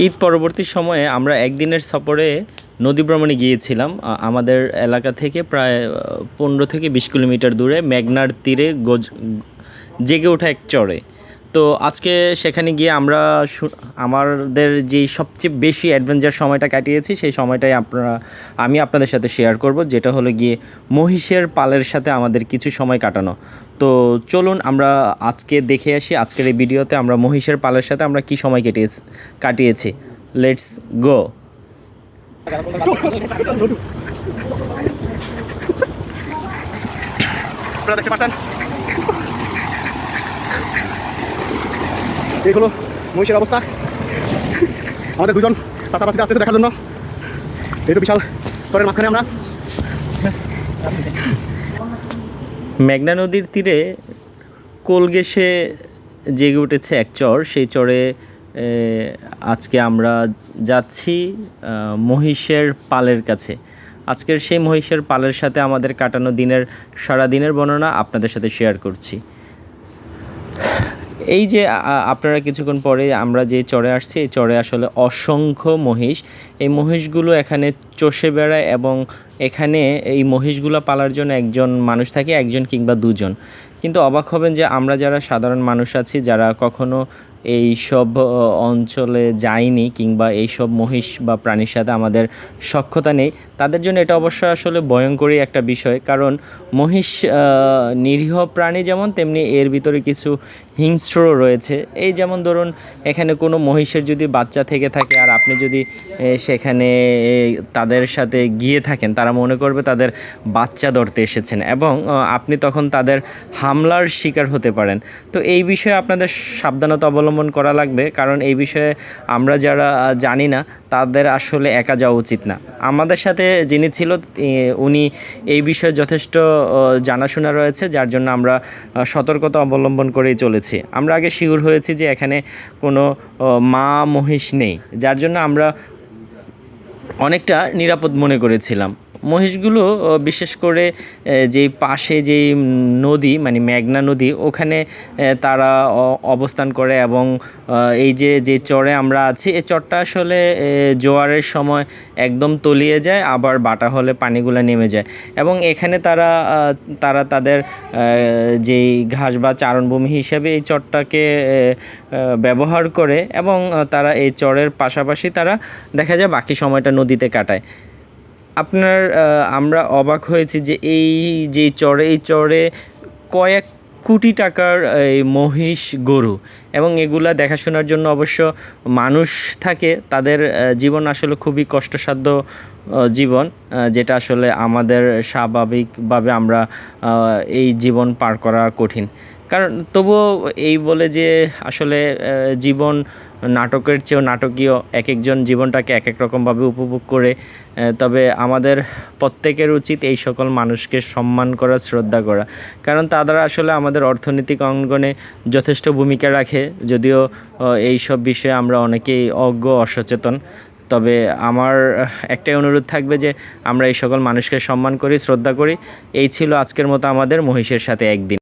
ঈদ পরবর্তী সময়ে আমরা একদিনের সফরে নদী ভ্রমণে গিয়েছিলাম। আমাদের এলাকা থেকে প্রায় 15 থেকে 20 কিলোমিটার দূরে মেঘনার তীরে জেগে ওঠা এক চরে। তো আজকে সেখানে গিয়ে আমরা আমাদের যে সবচেয়ে বেশি অ্যাডভেঞ্চার সময়টা কাটিয়েছি সেই সময়টাই আমি আপনাদের সাথে শেয়ার করব, যেটা হলো গিয়ে মহিষের পালের সাথে আমাদের কিছু সময় কাটানো। তো চলুন আমরা আজকে দেখে আসি, আজকের এই ভিডিওতে আমরা মহিষের পালের সাথে আমরা কী সময় কাটিয়েছি। Let's go. আপনারা দেখতে পাচ্ছেন এই হলো মহিষের অবস্থা। আমাদের দুজন পাশাপাশি আসতে দেখার জন্য এই তো বিশাল চরের মাঝখানে আমরা। মেঘনা নদীর তীরে কোল ঘেঁষে জেগে উঠেছে এক চর। সেই চরে আজকে আমরা যাচ্ছি মহিষের পালের কাছে। আজকের সেই মহিষের পালের সাথে আমাদের কাটানো সারা দিনের বর্ণনা আপনাদের সাথে শেয়ার করছি। এই যে আপনারা কিছুক্ষণ পরে আমরা যে চরে আসছি, এই চরে আসলে অসংখ্য মহিষ। এই মহিষগুলো এখানে চষে বেড়ায় এবং এখানে এই মহিষগুলো পালার জন্য একজন মানুষ থাকে, একজন কিংবা দুজন। কিন্তু অবাক হবেন যে আমরা যারা সাধারণ মানুষ আছি, যারা কখনো এই সব অঞ্চলে যাইনি কিংবা এই সব মহিষ বা প্রাণীর সাথে আমাদের সখ্যতা নেই, তাদের জন্য এটা অবশ্যই আসলে ভয়ঙ্করই একটা বিষয়। কারণ মহিষ নিরীহ প্রাণী যেমন, তেমনি এর ভিতরে কিছু হিংস্র রয়েছে। এই যেমন ধরুন, এখানে কোনো মহিষের যদি বাচ্চা থেকে থাকে আর আপনি যদি সেখানে তাদের সাথে গিয়ে থাকেন, তারা মনে করবে তাদের বাচ্চা ধরতে এসেছেন এবং আপনি তখন তাদের হামলার শিকার হতে পারেন। তো এই বিষয়ে আপনাদের সাবধানতা অবলম্বন করা লাগবে, কারণ এই বিষয়ে আমরা যারা জানি না তাদের আসলে একা যাওয়া উচিত না। আমাদের সাথে যিনি ছিল উনি এই বিষয়ে যথেষ্ট জানাশোনা রয়েছে, যার জন্য আমরা সতর্কতা অবলম্বন করেই চলেছি। আমরা আগে শিওর হয়েছি যে এখানে কোনো মা মহিষ নেই, যার জন্য আমরা অনেকটা নিরাপদ মনে করেছিলাম। মহিষগুলো বিশেষ করে যেই পাশে যেই নদী মানে মেঘনা নদী, ওখানে তারা অবস্থান করে এবং এই যে চরে আমরা আছি, এই চরটা আসলে জোয়ারের সময় একদম তলিয়ে যায়, আবার বাটা হলে পানিগুলো নেমে যায় এবং এখানে তারা তাদের যেই ঘাস বা চারণভূমি হিসেবে এই চরটাকে ব্যবহার করে এবং তারা এই চরের পাশাপাশি তারা দেখা যায় বাকি সময়টা নদীতে কাটায়। আমরা অবাক হয়েছি যে এই চরে কয়েক কোটি টাকার এই মহিষ গরু এবং এগুলা দেখাশোনার জন্য অবশ্য মানুষ থাকে। তাদের জীবন আসলে খুবই কষ্টসাধ্য জীবন, যেটা আসলে আমাদের স্বাভাবিকভাবে আমরা এই জীবন পার করা কঠিন। কারণ তবুও এই বলে যে আসলে জীবন নাটকের চেয়েও নাটকীয়, এক একজন জীবনটাকে এক এক রকমভাবে উপভোগ করে। তবে আমাদের প্রত্যেকের উচিত এই সকল মানুষকে সম্মান করা, শ্রদ্ধা করা, কারণ তারা আসলে আমাদের অর্থনৈতিক অঙ্গনে যথেষ্ট ভূমিকা রাখে। যদিও এই সব বিষয়ে আমরা অনেকেই অজ্ঞ, অসচেতন। তবে আমার একটাই অনুরোধ থাকবে যে আমরা এই সকল মানুষকে সম্মান করি, শ্রদ্ধা করি। এই ছিল আজকের মতো আমাদের মহিষের সাথে একদিন।